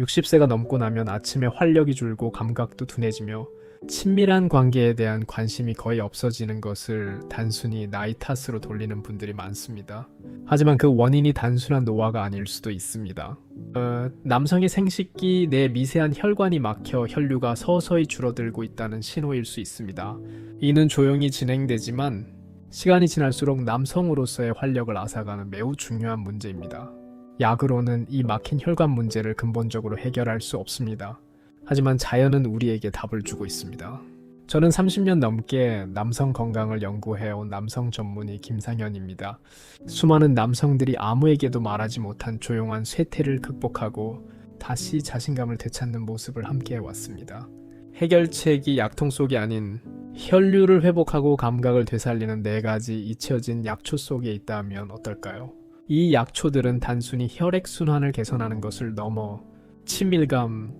60세가 넘고 나면 아침에 활력이 줄고 감각도 둔해지며 친밀한 관계에 대한 관심이 거의 없어지는 것을 단순히 나이 탓으로 돌리는 분들이 많습니다. 하지만 그 원인이 단순한 노화가 아닐 수도 있습니다. 남성의 생식기 내 미세한 혈관이 막혀 혈류가 서서히 줄어들고 있다는 신호일 수 있습니다. 이는 조용히 진행되지만 시간이 지날수록 남성으로서의 활력을 앗아가는 매우 중요한 문제입니다. 약으로는 이 막힌 혈관 문제를 근본적으로 해결할 수 없습니다. 하지만 자연은 우리에게 답을 주고 있습니다. 저는 30년 넘게 남성 건강을 연구해온 남성 전문의 김상현입니다. 수많은 남성들이 아무에게도 말하지 못한 조용한 쇠퇴를 극복하고 다시 자신감을 되찾는 모습을 함께 해왔습니다. 해결책이 약통 속이 아닌 혈류를 회복하고 감각을 되살리는 4가지 잊혀진 약초 속에 있다면 어떨까요? 이 약초들은 단순히 혈액순환을 개선하는 것을 넘어 친밀감,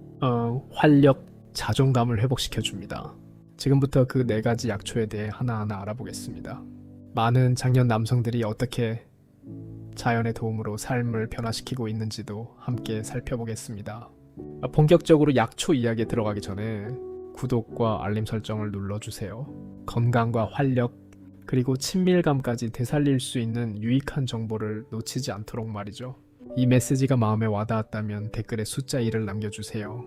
활력, 자존감을 회복시켜줍니다. 지금부터 그 4가지 약초에 대해 하나하나 알아보겠습니다. 많은 장년 남성들이 어떻게 자연의 도움으로 삶을 변화시키고 있는지도 함께 살펴보겠습니다. 본격적으로 약초 이야기에 들어가기 전에 구독과 알림 설정을 눌러주세요. 건강과 활력, 그리고 친밀감까지 되살릴 수 있는 유익한 정보를 놓치지 않도록 말이죠. 이 메시지가 마음에 와닿았다면 댓글에 숫자 1을 남겨주세요.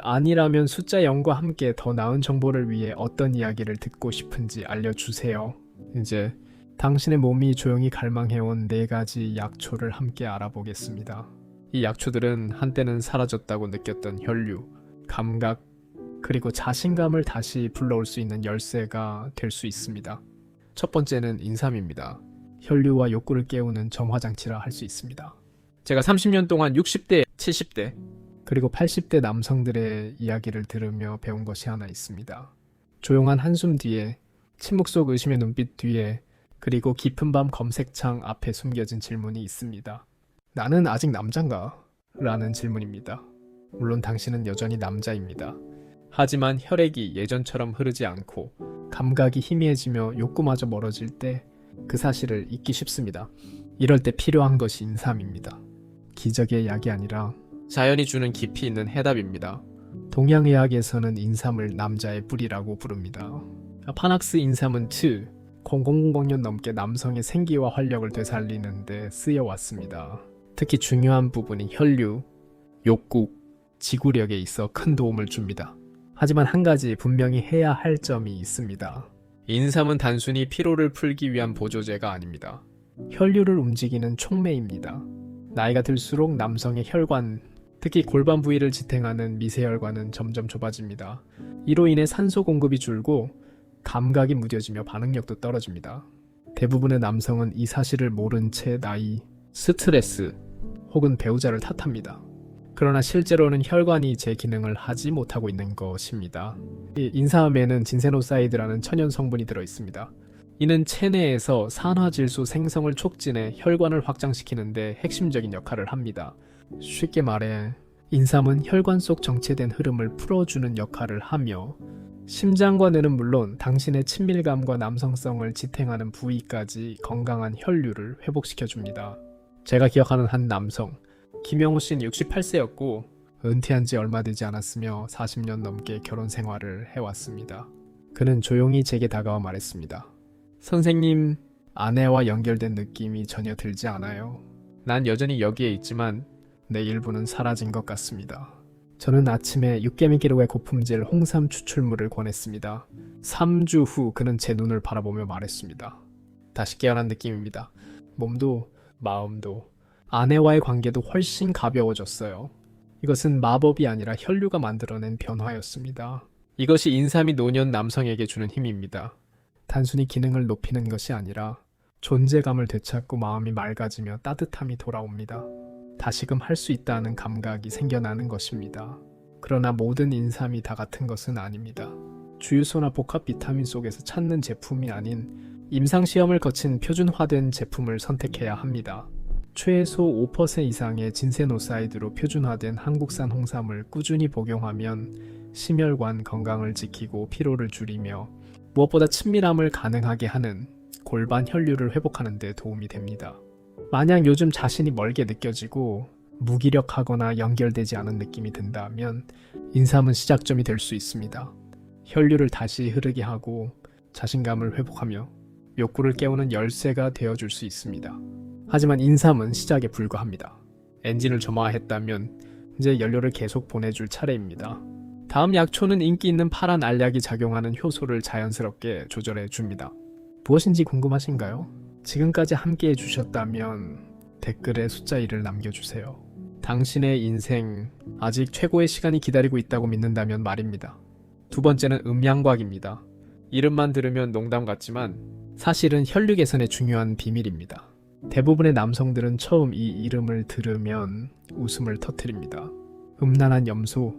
아니라면 숫자 0과 함께 더 나은 정보를 위해 어떤 이야기를 듣고 싶은지 알려주세요. 이제 당신의 몸이 조용히 갈망해온 4가지 약초를 함께 알아보겠습니다. 이 약초들은 한때는 사라졌다고 느꼈던 혈류, 감각, 그리고 자신감을 다시 불러올 수 있는 열쇠가 될 수 있습니다. 첫 번째는 인삼입니다. 혈류와 욕구를 깨우는 정화장치라 할 수 있습니다. 제가 30년 동안 60대, 70대, 그리고 80대 남성들의 이야기를 들으며 배운 것이 하나 있습니다. 조용한 한숨 뒤에, 침묵 속 의심의 눈빛 뒤에, 그리고 깊은 밤 검색창 앞에 숨겨진 질문이 있습니다. 나는 아직 남잔가? 라는 질문입니다. 물론 당신은 여전히 남자입니다. 하지만 혈액이 예전처럼 흐르지 않고 감각이 희미해지며 욕구마저 멀어질 때 그 사실을 잊기 쉽습니다. 이럴 때 필요한 것이 인삼입니다. 기적의 약이 아니라 자연이 주는 깊이 있는 해답입니다. 동양의학에서는 인삼을 남자의 뿌리라고 부릅니다. 파낙스 인삼은 0000년 넘게 남성의 생기와 활력을 되살리는 데 쓰여왔습니다. 특히 중요한 부분인 혈류, 욕구, 지구력에 있어 큰 도움을 줍니다. 하지만 한 가지 분명히 해야 할 점이 있습니다. 인삼은 단순히 피로를 풀기 위한 보조제가 아닙니다. 혈류를 움직이는 촉매입니다. 나이가 들수록 남성의 혈관, 특히 골반 부위를 지탱하는 미세혈관은 점점 좁아집니다. 이로 인해 산소 공급이 줄고 감각이 무뎌지며 반응력도 떨어집니다. 대부분의 남성은 이 사실을 모른 채 나이, 스트레스 혹은 배우자를 탓합니다. 그러나 실제로는 혈관이 제 기능을 하지 못하고 있는 것입니다. 인삼에는 진세노사이드라는 천연 성분이 들어있습니다. 이는 체내에서 산화질소 생성을 촉진해 혈관을 확장시키는 데 핵심적인 역할을 합니다. 쉽게 말해 인삼은 혈관 속 정체된 흐름을 풀어주는 역할을 하며 심장과 뇌는 물론 당신의 친밀감과 남성성을 지탱하는 부위까지 건강한 혈류를 회복시켜줍니다. 제가 기억하는 한 남성, 김영호 씨는 68세였고 은퇴한 지 얼마 되지 않았으며 40년 넘게 결혼 생활을 해왔습니다. 그는 조용히 제게 다가와 말했습니다. 선생님, 아내와 연결된 느낌이 전혀 들지 않아요. 난 여전히 여기에 있지만 내 일부는 사라진 것 같습니다. 저는 아침에 육개미기록의 고품질 홍삼 추출물을 권했습니다. 3주 후 그는 제 눈을 바라보며 말했습니다. 다시 깨어난 느낌입니다. 몸도 마음도 아내와의 관계도 훨씬 가벼워졌어요. 이것은 마법이 아니라 혈류가 만들어낸 변화였습니다. 이것이 인삼이 노년 남성에게 주는 힘입니다. 단순히 기능을 높이는 것이 아니라 존재감을 되찾고 마음이 맑아지며 따뜻함이 돌아옵니다. 다시금 할 수 있다는 감각이 생겨나는 것입니다. 그러나 모든 인삼이 다 같은 것은 아닙니다. 주유소나 복합 비타민 속에서 찾는 제품이 아닌 임상시험을 거친 표준화된 제품을 선택해야 합니다. 최소 5% 이상의 진세노사이드로 표준화된 한국산 홍삼을 꾸준히 복용하면 심혈관 건강을 지키고 피로를 줄이며 무엇보다 친밀함을 가능하게 하는 골반 혈류를 회복하는 데 도움이 됩니다. 만약 요즘 자신이 멀게 느껴지고 무기력하거나 연결되지 않은 느낌이 든다면 인삼은 시작점이 될 수 있습니다. 혈류를 다시 흐르게 하고 자신감을 회복하며 욕구를 깨우는 열쇠가 되어줄 수 있습니다. 하지만 인삼은 시작에 불과합니다. 엔진을 점화했다면 이제 연료를 계속 보내줄 차례입니다. 다음 약초는 인기 있는 파란 알약이 작용하는 효소를 자연스럽게 조절해 줍니다. 무엇인지 궁금하신가요? 지금까지 함께 해주셨다면 댓글에 숫자 1을 남겨주세요. 당신의 인생 아직 최고의 시간이 기다리고 있다고 믿는다면 말입니다. 두 번째는 음양곽입니다. 이름만 들으면 농담 같지만 사실은 혈류 개선의 중요한 비밀입니다. 대부분의 남성들은 처음 이 이름을 들으면 웃음을 터뜨립니다. 음란한 염소,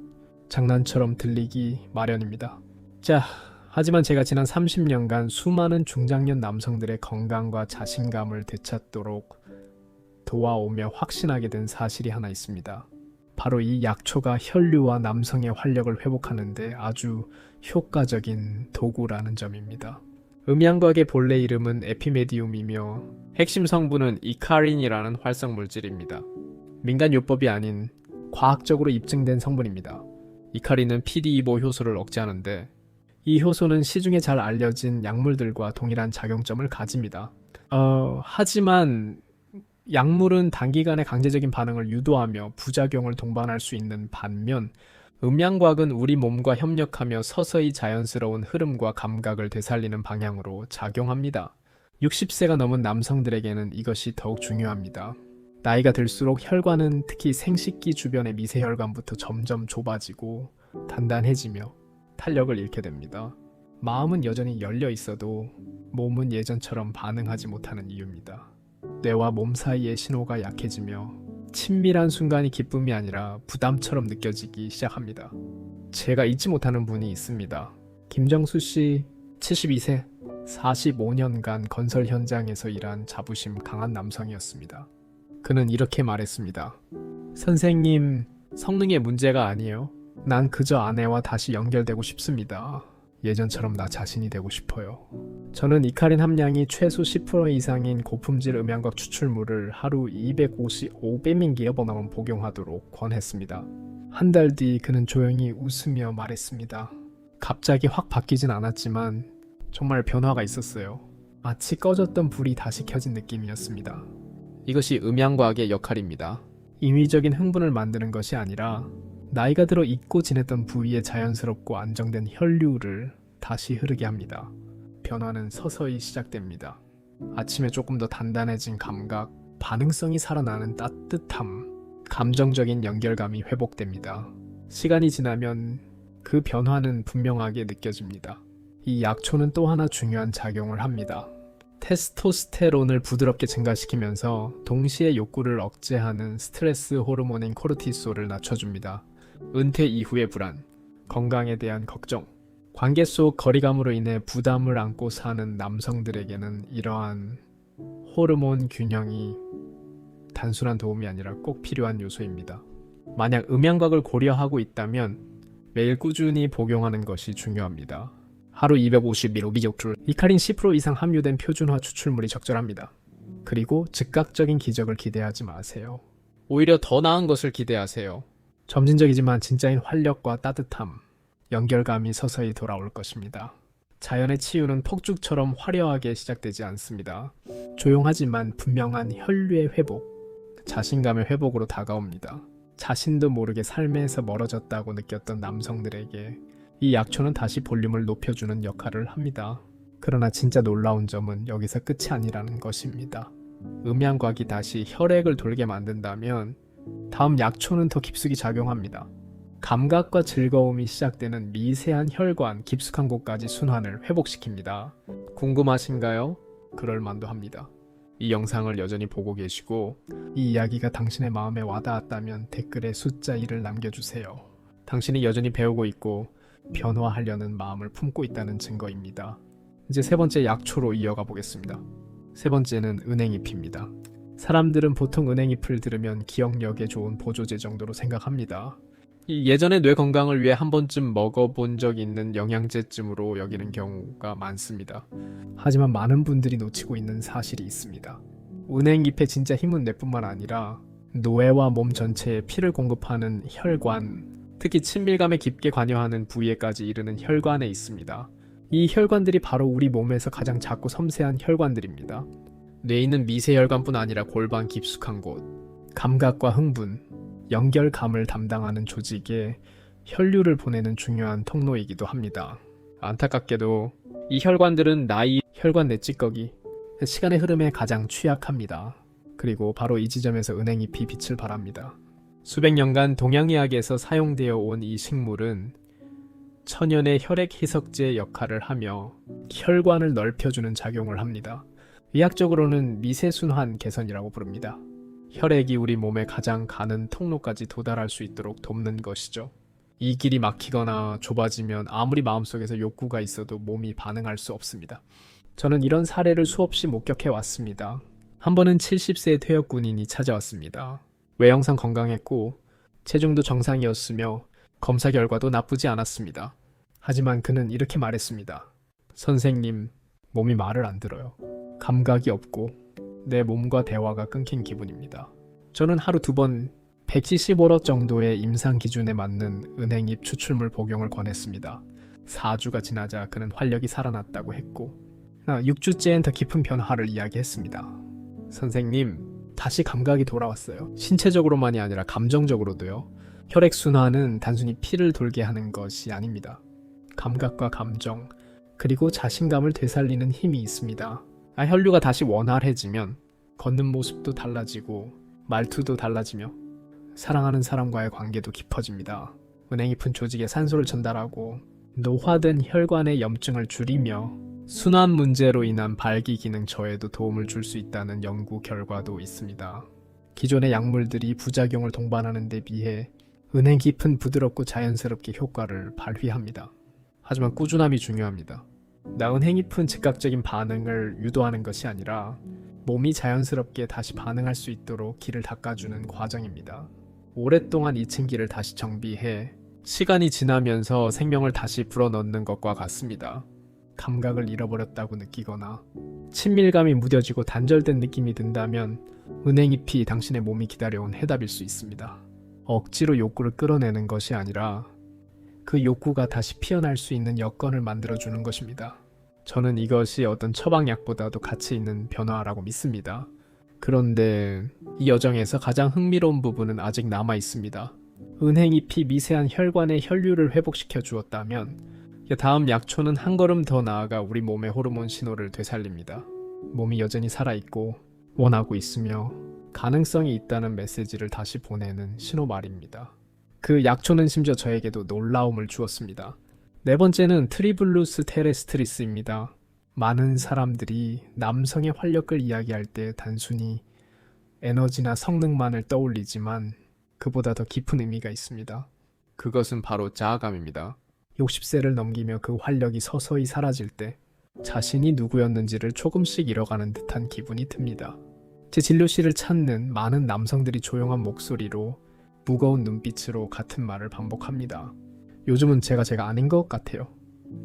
장난처럼 들리기 마련입니다. 자, 하지만 제가 지난 30년간 수많은 중장년 남성들의 건강과 자신감을 되찾도록 도와오며 확신하게 된 사실이 하나 있습니다. 바로 이 약초가 혈류와 남성의 활력을 회복하는데 아주 효과적인 도구라는 점입니다. 음양곽의 본래 이름은 에피메디움이며 핵심 성분은 이카린이라는 활성 물질입니다. 민간요법이 아닌 과학적으로 입증된 성분입니다. 이카린은 PDE5 효소를 억제하는데 이 효소는 시중에 잘 알려진 약물들과 동일한 작용점을 가집니다. 하지만 약물은 단기간에 강제적인 반응을 유도하며 부작용을 동반할 수 있는 반면 음양곽은 우리 몸과 협력하며 서서히 자연스러운 흐름과 감각을 되살리는 방향으로 작용합니다. 60세가 넘은 남성들에게는 이것이 더욱 중요합니다. 나이가 들수록 혈관은 특히 생식기 주변의 미세혈관부터 점점 좁아지고 단단해지며 탄력을 잃게 됩니다. 마음은 여전히 열려 있어도 몸은 예전처럼 반응하지 못하는 이유입니다. 뇌와 몸 사이의 신호가 약해지며 친밀한 순간이 기쁨이 아니라 부담처럼 느껴지기 시작합니다. 제가 잊지 못하는 분이 있습니다. 김정수 씨 72세 45년간 건설 현장에서 일한 자부심 강한 남성이었습니다. 그는 이렇게 말했습니다. 선생님, 성능의 문제가 아니에요. 난 그저 아내와 다시 연결되고 싶습니다. 예전처럼 나 자신이 되고 싶어요. 저는 이카린 함량이 최소 10% 이상인 고품질 음양곽 추출물을 하루 255배민기에 번호만 복용하도록 권했습니다. 한 달 뒤 그는 조용히 웃으며 말했습니다. 갑자기 확 바뀌진 않았지만 정말 변화가 있었어요. 마치 꺼졌던 불이 다시 켜진 느낌이었습니다. 이것이 음양과학의 역할입니다. 임의적인 흥분을 만드는 것이 아니라 나이가 들어 잊고 지냈던 부위에 자연스럽고 안정된 혈류를 다시 흐르게 합니다. 변화는 서서히 시작됩니다. 아침에 조금 더 단단해진 감각, 반응성이 살아나는 따뜻함, 감정적인 연결감이 회복됩니다. 시간이 지나면 그 변화는 분명하게 느껴집니다. 이 약초는 또 하나 중요한 작용을 합니다. 테스토스테론을 부드럽게 증가시키면서 동시에 욕구를 억제하는 스트레스 호르몬인 코르티솔을 낮춰줍니다. 은퇴 이후의 불안, 건강에 대한 걱정, 관계 속 거리감으로 인해 부담을 안고 사는 남성들에게는 이러한 호르몬 균형이 단순한 도움이 아니라 꼭 필요한 요소입니다. 만약 음양곽을 고려하고 있다면 매일 꾸준히 복용하는 것이 중요합니다. 하루 250ml 이카린 10% 이상 함유된 표준화 추출물이 적절합니다. 그리고 즉각적인 기적을 기대하지 마세요. 오히려 더 나은 것을 기대하세요. 점진적이지만 진짜인 활력과 따뜻함, 연결감이 서서히 돌아올 것입니다. 자연의 치유는 폭죽처럼 화려하게 시작되지 않습니다. 조용하지만 분명한 혈류의 회복, 자신감의 회복으로 다가옵니다. 자신도 모르게 삶에서 멀어졌다고 느꼈던 남성들에게 이 약초는 다시 볼륨을 높여주는 역할을 합니다. 그러나 진짜 놀라운 점은 여기서 끝이 아니라는 것입니다. 음양곽이 다시 혈액을 돌게 만든다면 다음 약초는 더 깊숙이 작용합니다. 감각과 즐거움이 시작되는 미세한 혈관, 깊숙한 곳까지 순환을 회복시킵니다. 궁금하신가요? 그럴 만도 합니다. 이 영상을 여전히 보고 계시고 이 이야기가 당신의 마음에 와닿았다면 댓글에 숫자 1을 남겨주세요. 당신이 여전히 배우고 있고 변화하려는 마음을 품고 있다는 증거입니다. 이제 세 번째 약초로 이어가 보겠습니다. 세 번째는 은행잎입니다. 사람들은 보통 은행잎을 들으면 기억력에 좋은 보조제 정도로 생각합니다. 예전에 뇌 건강을 위해 한 번쯤 먹어본 적 있는 영양제쯤으로 여기는 경우가 많습니다. 하지만 많은 분들이 놓치고 있는 사실이 있습니다. 은행잎의 진짜 힘은 뇌뿐만 아니라 뇌와 몸 전체에 피를 공급하는 혈관, 특히 친밀감에 깊게 관여하는 부위에까지 이르는 혈관에 있습니다. 이 혈관들이 바로 우리 몸에서 가장 작고 섬세한 혈관들입니다. 뇌에 있는 미세혈관뿐 아니라 골반 깊숙한 곳, 감각과 흥분, 연결감을 담당하는 조직에 혈류를 보내는 중요한 통로이기도 합니다. 안타깝게도 이 혈관들은 나이, 혈관 내 찌꺼기, 시간의 흐름에 가장 취약합니다. 그리고 바로 이 지점에서 은행잎이 빛을 발합니다. 수백 년간 동양의학에서 사용되어 온 이 식물은 천연의 혈액 희석제 역할을 하며 혈관을 넓혀주는 작용을 합니다. 의학적으로는 미세순환 개선이라고 부릅니다. 혈액이 우리 몸에 가장 가는 통로까지 도달할 수 있도록 돕는 것이죠. 이 길이 막히거나 좁아지면 아무리 마음속에서 욕구가 있어도 몸이 반응할 수 없습니다. 저는 이런 사례를 수없이 목격해 왔습니다. 한 번은 70세 퇴역 군인이 찾아왔습니다. 외형상 건강했고 체중도 정상이었으며 검사 결과도 나쁘지 않았습니다. 하지만 그는 이렇게 말했습니다. 선생님, 몸이 말을 안 들어요. 감각이 없고 내 몸과 대화가 끊긴 기분입니다. 저는 하루 2번 175러 정도의 임상 기준에 맞는 은행잎 추출물 복용을 권했습니다. 4주가 지나자 그는 활력이 살아났다고 했고 6주째엔 더 깊은 변화를 이야기했습니다. 선생님, 다시 감각이 돌아왔어요. 신체적으로만이 아니라 감정적으로도요. 혈액순환은 단순히 피를 돌게 하는 것이 아닙니다. 감각과 감정, 그리고 자신감을 되살리는 힘이 있습니다. 혈류가 다시 원활해지면 걷는 모습도 달라지고 말투도 달라지며 사랑하는 사람과의 관계도 깊어집니다. 은행잎은 조직에 산소를 전달하고 노화된 혈관의 염증을 줄이며 순환 문제로 인한 발기 기능 저해도 도움을 줄 수 있다는 연구 결과도 있습니다. 기존의 약물들이 부작용을 동반하는 데 비해 은행잎은 부드럽고 자연스럽게 효과를 발휘합니다. 하지만 꾸준함이 중요합니다. 은행잎은 즉각적인 반응을 유도하는 것이 아니라 몸이 자연스럽게 다시 반응할 수 있도록 기를 닦아주는 과정입니다. 오랫동안 잊힌 기를 다시 정비해 시간이 지나면서 생명을 다시 불어넣는 것과 같습니다. 감각을 잃어버렸다고 느끼거나 친밀감이 무뎌지고 단절된 느낌이 든다면 은행잎이 당신의 몸이 기다려온 해답일 수 있습니다. 억지로 욕구를 끌어내는 것이 아니라 그 욕구가 다시 피어날 수 있는 여건을 만들어주는 것입니다. 저는 이것이 어떤 처방약보다도 가치 있는 변화라고 믿습니다. 그런데 이 여정에서 가장 흥미로운 부분은 아직 남아 있습니다. 은행잎이 미세한 혈관의 혈류를 회복시켜 주었다면 다음 약초는 한 걸음 더 나아가 우리 몸의 호르몬 신호를 되살립니다. 몸이 여전히 살아있고 원하고 있으며 가능성이 있다는 메시지를 다시 보내는 신호 말입니다. 그 약초는 심지어 저에게도 놀라움을 주었습니다. 네 번째는 트리블루스 테레스트리스입니다. 많은 사람들이 남성의 활력을 이야기할 때 단순히 에너지나 성능만을 떠올리지만 그보다 더 깊은 의미가 있습니다. 그것은 바로 자아감입니다. 60세를 넘기며 그 활력이 서서히 사라질 때 자신이 누구였는지를 조금씩 잃어가는 듯한 기분이 듭니다. 제 진료실을 찾는 많은 남성들이 조용한 목소리로 무거운 눈빛으로 같은 말을 반복합니다. 요즘은 제가 아닌 것 같아요.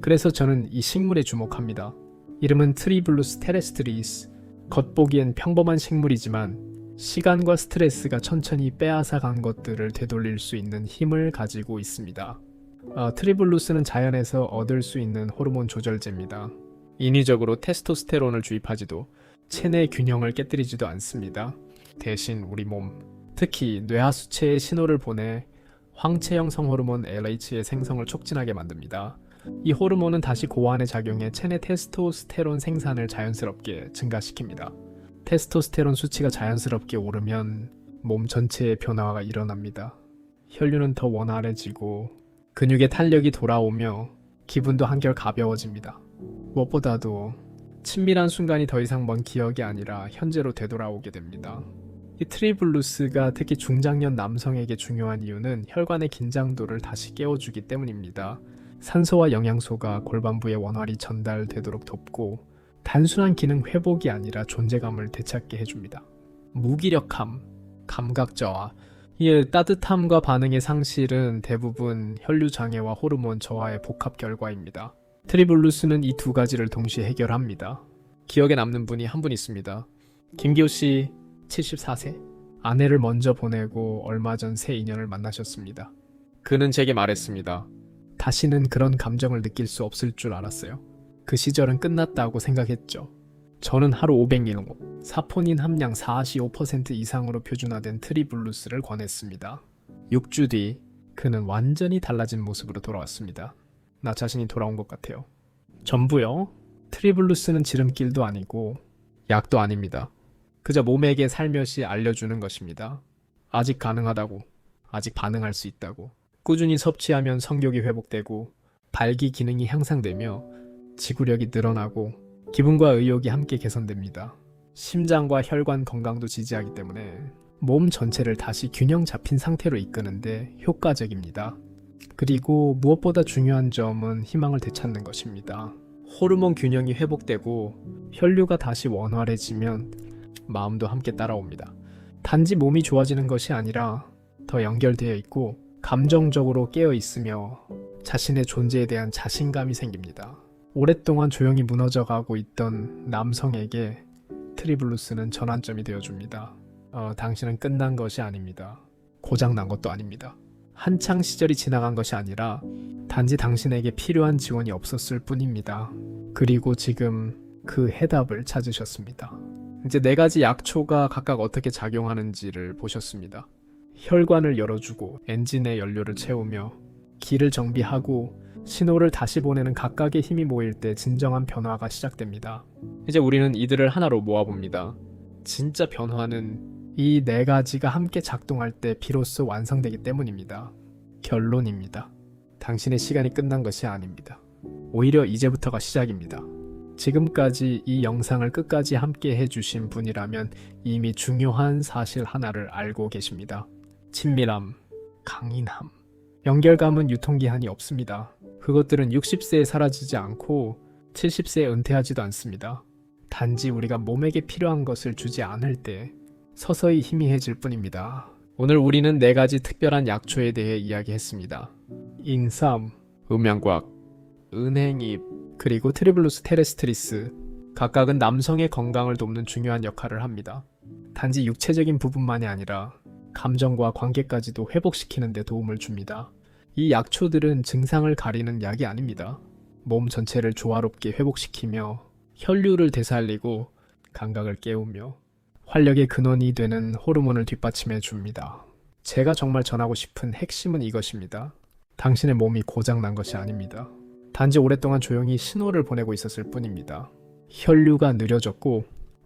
그래서 저는 이 식물에 주목합니다. 이름은 트리블루스 테레스트리스. 겉보기엔 평범한 식물이지만 시간과 스트레스가 천천히 빼앗아간 것들을 되돌릴 수 있는 힘을 가지고 있습니다. 트리블루스는 자연에서 얻을 수 있는 호르몬 조절제입니다. 인위적으로 테스토스테론을 주입하지도 체내 균형을 깨뜨리지도 않습니다. 대신 우리 몸, 특히 뇌하수체에 신호를 보내 황체 형성 호르몬 LH의 생성을 촉진하게 만듭니다. 이 호르몬은 다시 고환에 작용해 체내 테스토스테론 생산을 자연스럽게 증가시킵니다. 테스토스테론 수치가 자연스럽게 오르면 몸 전체의 변화가 일어납니다. 혈류는 더 원활해지고 근육의 탄력이 돌아오며 기분도 한결 가벼워집니다. 무엇보다도 친밀한 순간이 더 이상 먼 기억이 아니라 현재로 되돌아오게 됩니다. 이 트리블루스가 특히 중장년 남성에게 중요한 이유는 혈관의 긴장도를 다시 깨워주기 때문입니다. 산소와 영양소가 골반부에 원활히 전달되도록 돕고 단순한 기능 회복이 아니라 존재감을 되찾게 해줍니다. 무기력함, 감각 저하, 이 따뜻함과 반응의 상실은 대부분 혈류 장애와 호르몬 저하의 복합 결과입니다. 트리블루스는 이 두 가지를 동시에 해결합니다. 기억에 남는 분이 한 분 있습니다. 김기호 씨 74세. 아내를 먼저 보내고 얼마 전 새 인연을 만나셨습니다. 그는 제게 말했습니다. 다시는 그런 감정을 느낄 수 없을 줄 알았어요. 그 시절은 끝났다고 생각했죠. 저는 하루 500ml, 사포닌 함량 45% 이상으로 표준화된 트리블루스를 권했습니다. 6주 뒤 그는 완전히 달라진 모습으로 돌아왔습니다. 나 자신이 돌아온 것 같아요. 전부요. 트리블루스는 지름길도 아니고 약도 아닙니다. 그저 몸에게 살며시 알려주는 것입니다. 아직 가능하다고, 아직 반응할 수 있다고. 꾸준히 섭취하면 성욕이 회복되고 발기 기능이 향상되며 지구력이 늘어나고 기분과 의욕이 함께 개선됩니다. 심장과 혈관 건강도 지지하기 때문에 몸 전체를 다시 균형 잡힌 상태로 이끄는데 효과적입니다. 그리고 무엇보다 중요한 점은 희망을 되찾는 것입니다. 호르몬 균형이 회복되고 혈류가 다시 원활해지면 마음도 함께 따라옵니다. 단지 몸이 좋아지는 것이 아니라 더 연결되어 있고 감정적으로 깨어 있으며 자신의 존재에 대한 자신감이 생깁니다. 오랫동안 조용히 무너져가고 있던 남성에게 트리블루스는 전환점이 되어줍니다. 당신은 끝난 것이 아닙니다. 고장난 것도 아닙니다. 한창 시절이 지나간 것이 아니라 단지 당신에게 필요한 지원이 없었을 뿐입니다. 그리고 지금 그 해답을 찾으셨습니다. 이제 4가지 약초가 각각 어떻게 작용하는지를 보셨습니다. 혈관을 열어주고 엔진의 연료를 채우며 기를 정비하고 신호를 다시 보내는 각각의 힘이 모일 때 진정한 변화가 시작됩니다. 이제 우리는 이들을 하나로 모아봅니다. 진짜 변화는 이 4가지가 함께 작동할 때 비로소 완성되기 때문입니다. 결론입니다. 당신의 시간이 끝난 것이 아닙니다. 오히려 이제부터가 시작입니다. 지금까지 이 영상을 끝까지 함께 해주신 분이라면 이미 중요한 사실 하나를 알고 계십니다. 친밀함, 강인함, 연결감은 유통기한이 없습니다. 그것들은 60세에 사라지지 않고 70세에 은퇴하지도 않습니다. 단지 우리가 몸에게 필요한 것을 주지 않을 때 서서히 희미해질 뿐입니다. 오늘 우리는 4가지 특별한 약초에 대해 이야기했습니다. 인삼, 음양곽, 은행잎, 그리고 트리블루스 테레스트리스. 각각은 남성의 건강을 돕는 중요한 역할을 합니다. 단지 육체적인 부분만이 아니라 감정과 관계까지도 회복시키는 데 도움을 줍니다. 이 약초들은 증상을 가리는 약이 아닙니다. 몸 전체를 조화롭게 회복시키며 혈류를 되살리고 감각을 깨우며 활력의 근원이 되는 호르몬을 뒷받침해 줍니다. 제가 정말 전하고 싶은 핵심은 이것입니다. 당신의 몸이 고장난 것이 아닙니다. 단지 오랫동안 조용히 신호를 보내고 있었을 뿐입니다. 혈류가 느려졌고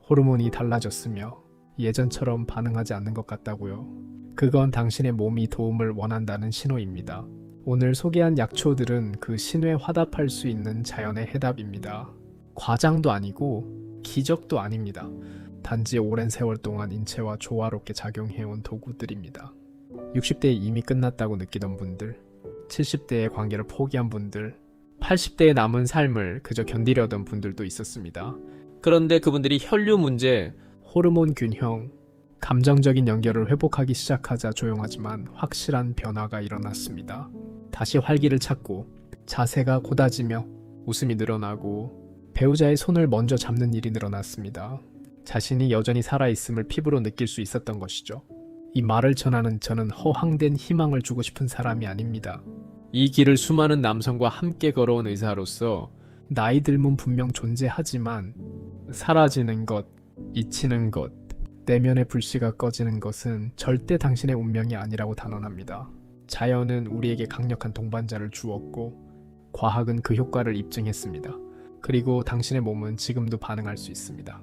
호르몬이 달라졌으며 예전처럼 반응하지 않는 것 같다고요. 그건 당신의 몸이 도움을 원한다는 신호입니다. 오늘 소개한 약초들은 그 신호에 화답할 수 있는 자연의 해답입니다. 과장도 아니고 기적도 아닙니다. 단지 오랜 세월 동안 인체와 조화롭게 작용해온 도구들입니다. 60대에 이미 끝났다고 느끼던 분들, 70대의 관계를 포기한 분들, 80대의 남은 삶을 그저 견디려던 분들도 있었습니다. 그런데 그분들이 혈류 문제, 호르몬 균형, 감정적인 연결을 회복하기 시작하자 조용하지만 확실한 변화가 일어났습니다. 다시 활기를 찾고 자세가 곧아지며 웃음이 늘어나고 배우자의 손을 먼저 잡는 일이 늘어났습니다. 자신이 여전히 살아있음을 피부로 느낄 수 있었던 것이죠. 이 말을 전하는 저는 허황된 희망을 주고 싶은 사람이 아닙니다. 이 길을 수많은 남성과 함께 걸어온 의사로서 나이 들면 분명 존재하지만 사라지는 것, 잊히는 것, 내면의 불씨가 꺼지는 것은 절대 당신의 운명이 아니라고 단언합니다. 자연은 우리에게 강력한 동반자를 주었고 과학은 그 효과를 입증했습니다. 그리고 당신의 몸은 지금도 반응할 수 있습니다.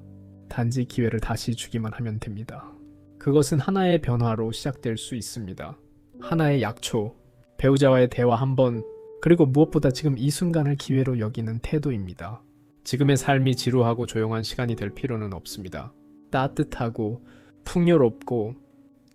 단지 기회를 다시 주기만 하면 됩니다. 그것은 하나의 변화로 시작될 수 있습니다. 하나의 약초, 배우자와의 대화 한 번, 그리고 무엇보다 지금 이 순간을 기회로 여기는 태도입니다. 지금의 삶이 지루하고 조용한 시간이 될 필요는 없습니다. 따뜻하고 풍요롭고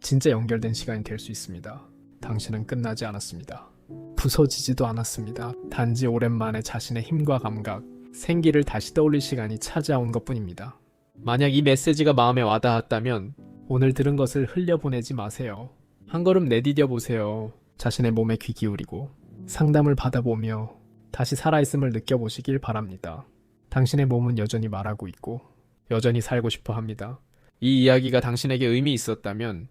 진짜 연결된 시간이 될 수 있습니다. 당신은 끝나지 않았습니다. 부서지지도 않았습니다. 단지 오랜만에 자신의 힘과 감각, 생기를 다시 떠올릴 시간이 찾아온 것뿐입니다. 만약 이 메시지가 마음에 와닿았다면 오늘 들은 것을 흘려보내지 마세요. 한 걸음 내디뎌 보세요. 자신의 몸에 귀 기울이고 상담을 받아보며 다시 살아있음을 느껴보시길 바랍니다. 당신의 몸은 여전히 말하고 있고 여전히 살고 싶어 합니다. 이 이야기가 당신에게 의미 있었다면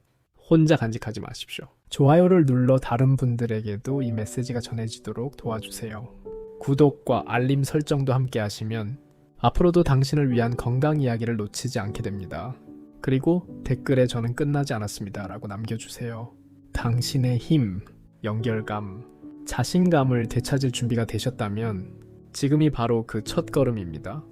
혼자 간직하지 마십시오. 좋아요를 눌러 다른 분들에게도 이 메시지가 전해지도록 도와주세요. 구독과 알림 설정도 함께 하시면 앞으로도 당신을 위한 건강 이야기를 놓치지 않게 됩니다. 그리고 댓글에 저는 끝나지 않았습니다 라고 남겨주세요. 당신의 힘, 연결감, 자신감을 되찾을 준비가 되셨다면 지금이 바로 그 첫 걸음입니다.